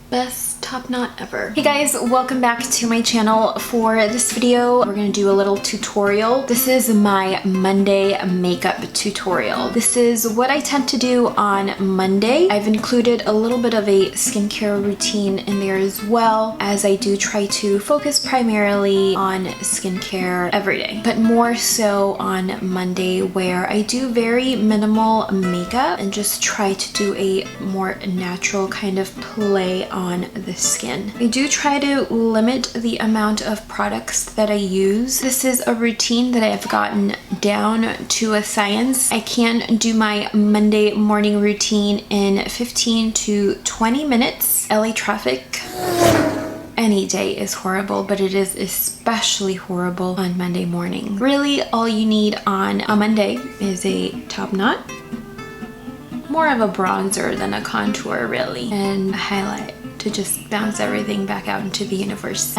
best top knot ever. Hey guys, welcome back to my channel. For this video, we're gonna do a little tutorial. This is my Monday makeup tutorial. This is what I tend to do on Monday. I've included a little bit of a skincare routine in there as well, as I do try to focus primarily on skincare every day, but more so on Monday, where I do very minimal makeup and just try to do a more natural kind of play on the skin. I do try to limit the amount of products that I use. This is a routine that I have gotten down to a science. I can do my Monday morning routine in 15 to 20 minutes. LA traffic any day is horrible, but it is especially horrible on Monday morning. Really, all you need on a Monday is a top knot, more of a bronzer than a contour really, and a highlight to just bounce everything back out into the universe.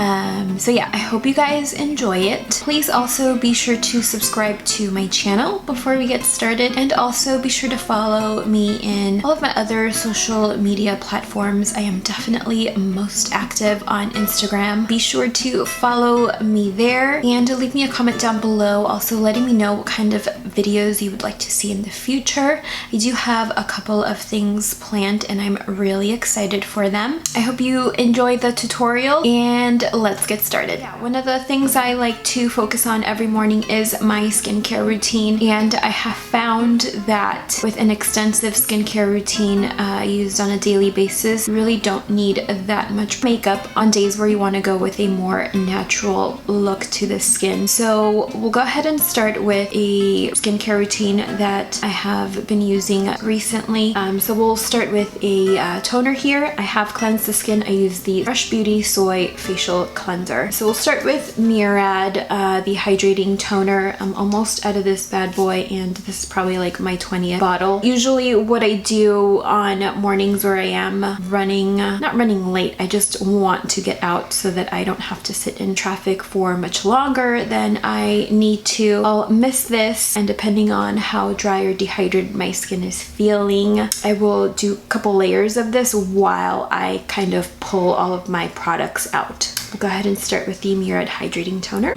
So yeah, I hope you guys enjoy it. Please also be sure to subscribe to my channel before we get started, and also be sure to follow me in all of my other social media platforms. I am definitely most active on Instagram. Be sure to follow me there and leave me a comment down below, also letting me know what kind of videos you would like to see in the future. I do have a couple of things planned and I'm really excited for them. I hope you enjoy the tutorial and let's get started. Yeah, one of the things I like to focus on every morning is my skincare routine, and I have found that with an extensive skincare routine used on a daily basis, you really don't need that much makeup on days where you want to go with a more natural look to the skin. So we'll go ahead and start with a skincare routine that I have been using recently. So we'll start with a toner here. I have cleansed the skin. I use the Fresh Beauty Soy Facial Cleanser. So we'll start with Murad, the hydrating toner. I'm almost out of this bad boy, and this is probably like my 20th bottle. Usually what I do on mornings where I am not running late, I just want to get out so that I don't have to sit in traffic for much longer than I need to. I'll miss this, and depending on how dry or dehydrated my skin is feeling, I will do a couple layers of this while I kind of pull all of my products out. We'll go ahead and start with the Murad Hydrating Toner.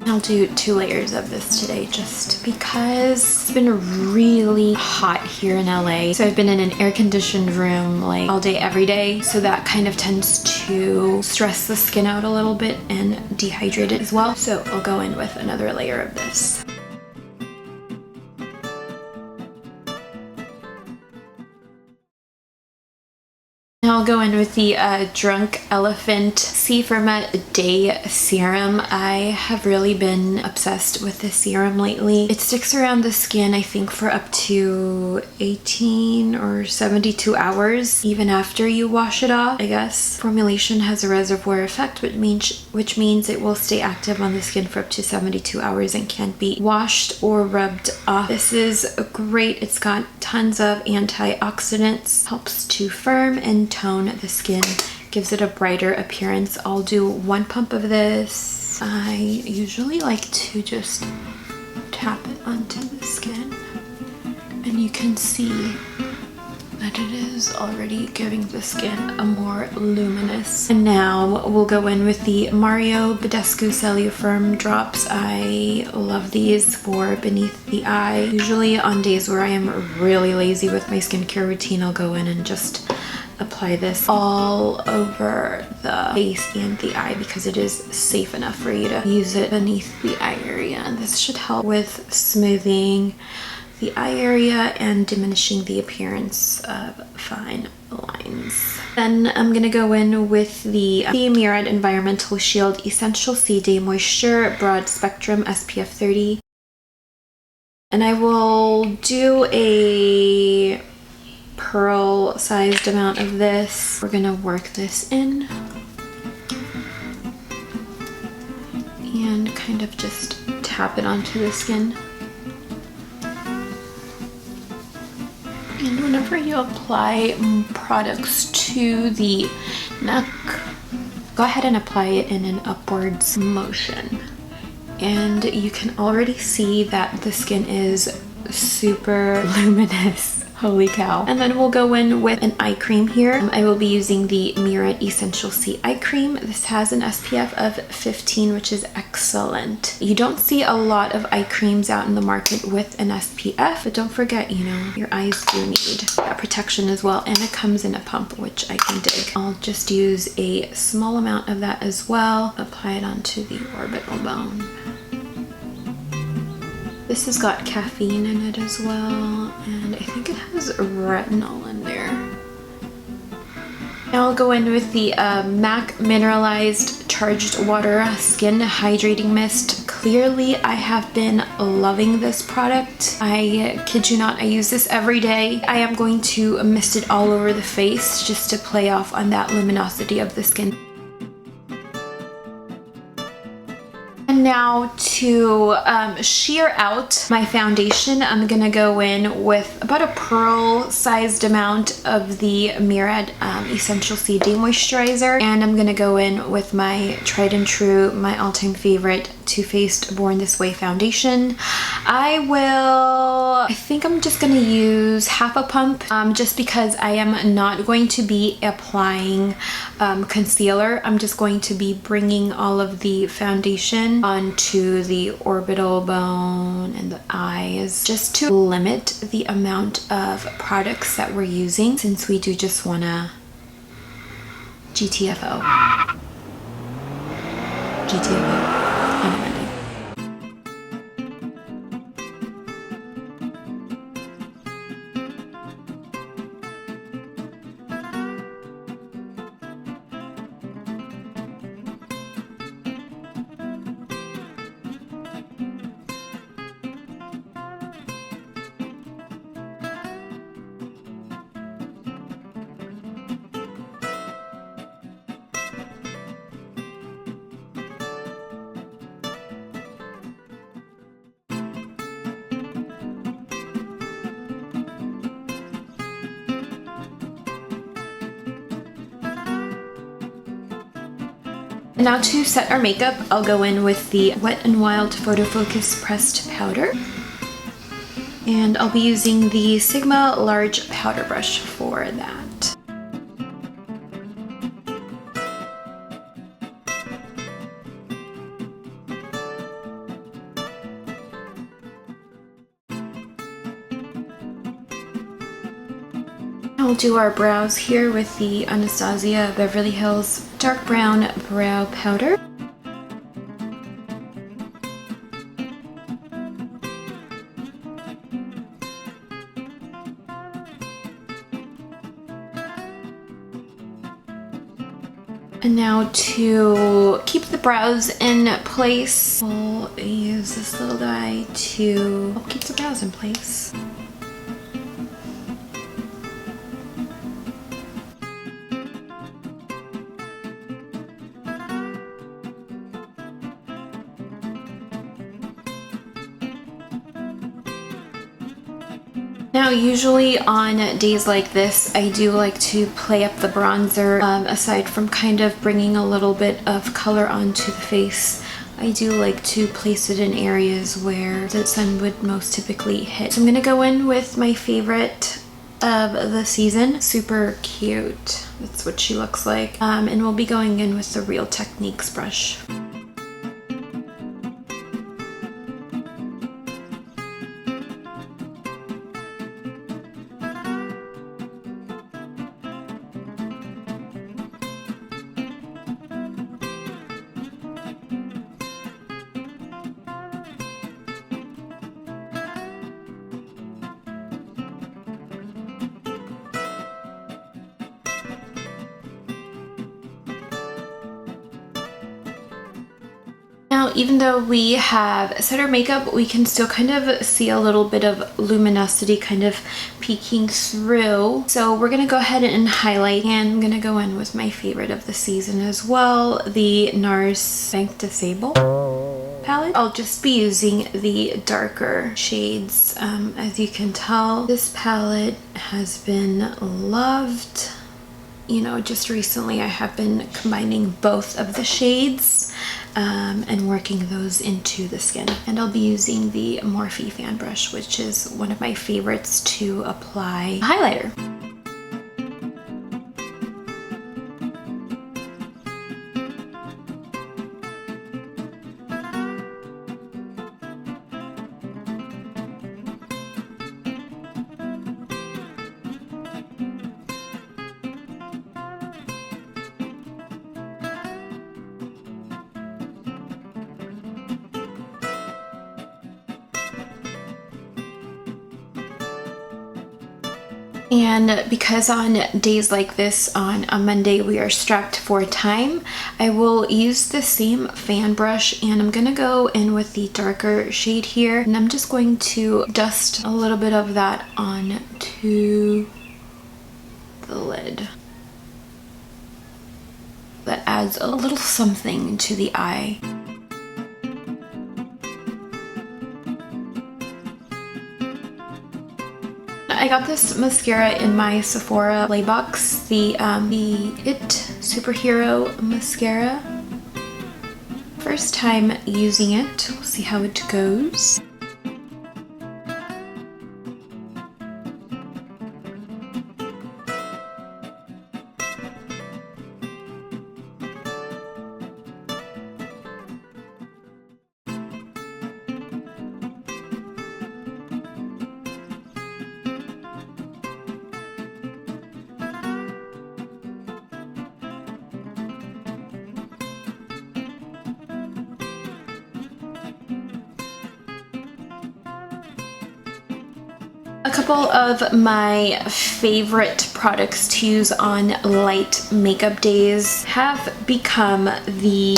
I'll do 2 layers of this today just because it's been really hot here in LA. So I've been in an air-conditioned room like all day, every day. So that kind of tends to stress the skin out a little bit and dehydrate it as well. So I'll go in with another layer of this. Now I'll go in with the Drunk Elephant C4 Day Serum. I have really been obsessed with this serum lately. It sticks around the skin, I think, for up to 18 or 72 hours, even after you wash it off, I guess. Formulation has a reservoir effect, which means it will stay active on the skin for up to 72 hours and can't be washed or rubbed off. This is great. It's got tons of antioxidants, helps to firm and tone the skin, gives it a brighter appearance. I'll do 1 pump of this. I usually like to just tap it onto the skin, and you can see that it is already giving the skin a more luminous. And now we'll go in with the Mario Badescu Cellufirm drops. I love these for beneath the eye. Usually on days where I am really lazy with my skincare routine, I'll go in and just apply this all over the face and the eye because it is safe enough for you to use it beneath the eye area. And this should help with smoothing the eye area and diminishing the appearance of fine lines. Then I'm gonna go in with the Murad Environmental Shield Essential C Day Moisture Broad Spectrum SPF 30. And I will do a pearl sized amount of this. We're gonna work this in and kind of just tap it onto the skin. And whenever you apply products to the neck, go ahead and apply it in an upwards motion. and you can already see that the skin is super luminous. Holy cow. And then we'll go in with an eye cream here. I will be using the Murad Essential C Eye Cream. This has an SPF of 15, which is excellent. You don't see a lot of eye creams out in the market with an SPF, but don't forget, you know, your eyes do need that protection as well. And it comes in a pump, which I can dig. I'll just use a small amount of that as well. Apply it onto the orbital bone. This has got caffeine in it as well, and I think it has retinol in there. Now I'll go in with the MAC Mineralized Charged Water Skin Hydrating Mist. Clearly, I have been loving this product. I kid you not, I use this every day. I am going to mist it all over the face just to play off on that luminosity of the skin. And now to sheer out my foundation, I'm gonna go in with about a pearl-sized amount of the Murad Essential C Day Moisturizer, and I'm gonna go in with my tried and true, my all-time favorite Too Faced Born This Way foundation. I think I'm just gonna use half a pump just because I am not going to be applying concealer. I'm just going to be bringing all of the foundation onto the orbital bone and the eyes just to limit the amount of products that we're using, since we do just wanna GTFO. On a Monday. Now to set our makeup, I'll go in with the Wet n Wild Photo Focus Pressed Powder. And I'll be using the Sigma Large Powder Brush for that. I'll do our brows here with the Anastasia Beverly Hills Dark Brown Brow Powder. And now to keep the brows in place, we'll use this little guy to help keep the brows in place. Now usually on days like this, I do like to play up the bronzer. Aside from kind of bringing a little bit of color onto the face, I do like to place it in areas where the sun would most typically hit. So I'm gonna go in with my favorite of the season. Super cute. That's what she looks like. And we'll be going in with the Real Techniques brush. Now, even though we have set our makeup, we can still kind of see a little bit of luminosity kind of peeking through. So we're gonna go ahead and highlight, and I'm gonna go in with my favorite of the season as well, the NARS Bank to Sable palette. I'll just be using the darker shades. As you can tell, this palette has been loved you know, just recently I have been combining both of the shades and working those into the skin. And I'll be using the Morphe fan brush, which is one of my favorites to apply highlighter. And because on days like this, on a Monday, we are strapped for time, I will use the same fan brush, and I'm gonna go in with the darker shade here, and I'm just going to dust a little bit of that onto the lid. That adds a little something to the eye. I got this mascara in my Sephora play box, the It Superhero Mascara. First time using it, we'll see how it goes. A couple of my favorite products to use on light makeup days have become the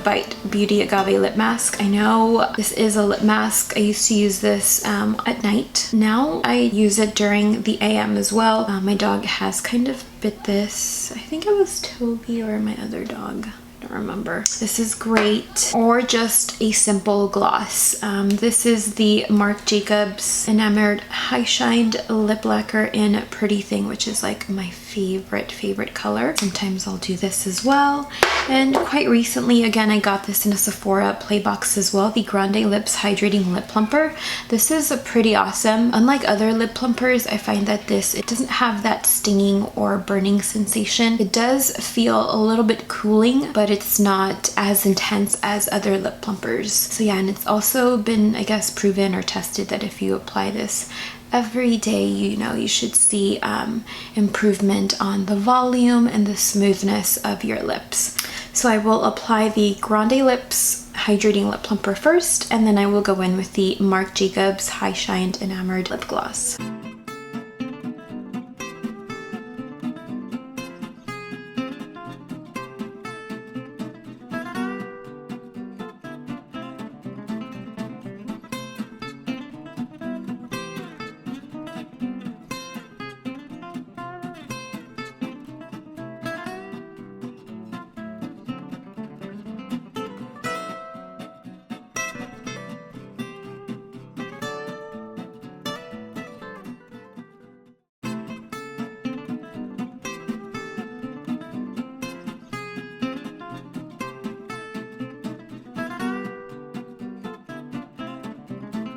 Bite Beauty Agave Lip Mask. I know this is a lip mask. I used to use this at night. Now I use it during the AM as well. My dog has kind of bit this. I think it was Toby or my other dog. I don't remember. This is great. Or just a simple gloss. This is the Marc Jacobs Enamored High Shined Lip Lacquer in Pretty Thing, which is like my favorite color. Sometimes I'll do this as well. And quite recently, again, I got this in a Sephora play box as well, the Grande Lips Hydrating Lip Plumper. This is pretty awesome. Unlike other lip plumpers, I find that it doesn't have that stinging or burning sensation. It does feel a little bit cooling, but it's not as intense as other lip plumpers. So yeah, and it's also been, I guess, proven or tested that if you apply this every day, you know, you should see improvement on the volume and the smoothness of your lips. So I will apply the Grande Lips Hydrating Lip Plumper first, and then I will go in with the Marc Jacobs High Shined Enamored Lip Gloss.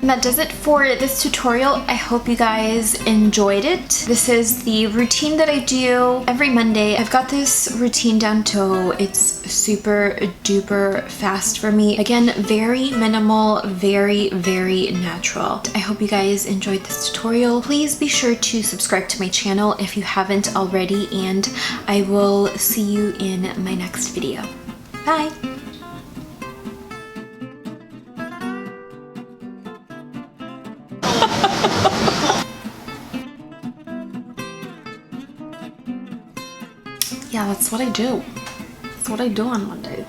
And that does it for this tutorial. I hope you guys enjoyed it. This is the routine that I do every Monday. I've got this routine down to it's super duper fast for me. Again, very minimal, very natural. I hope you guys enjoyed this tutorial. Please be sure to subscribe to my channel if you haven't already, and I will see you in my next video. Bye! Yeah, that's what I do. That's what I do on Monday.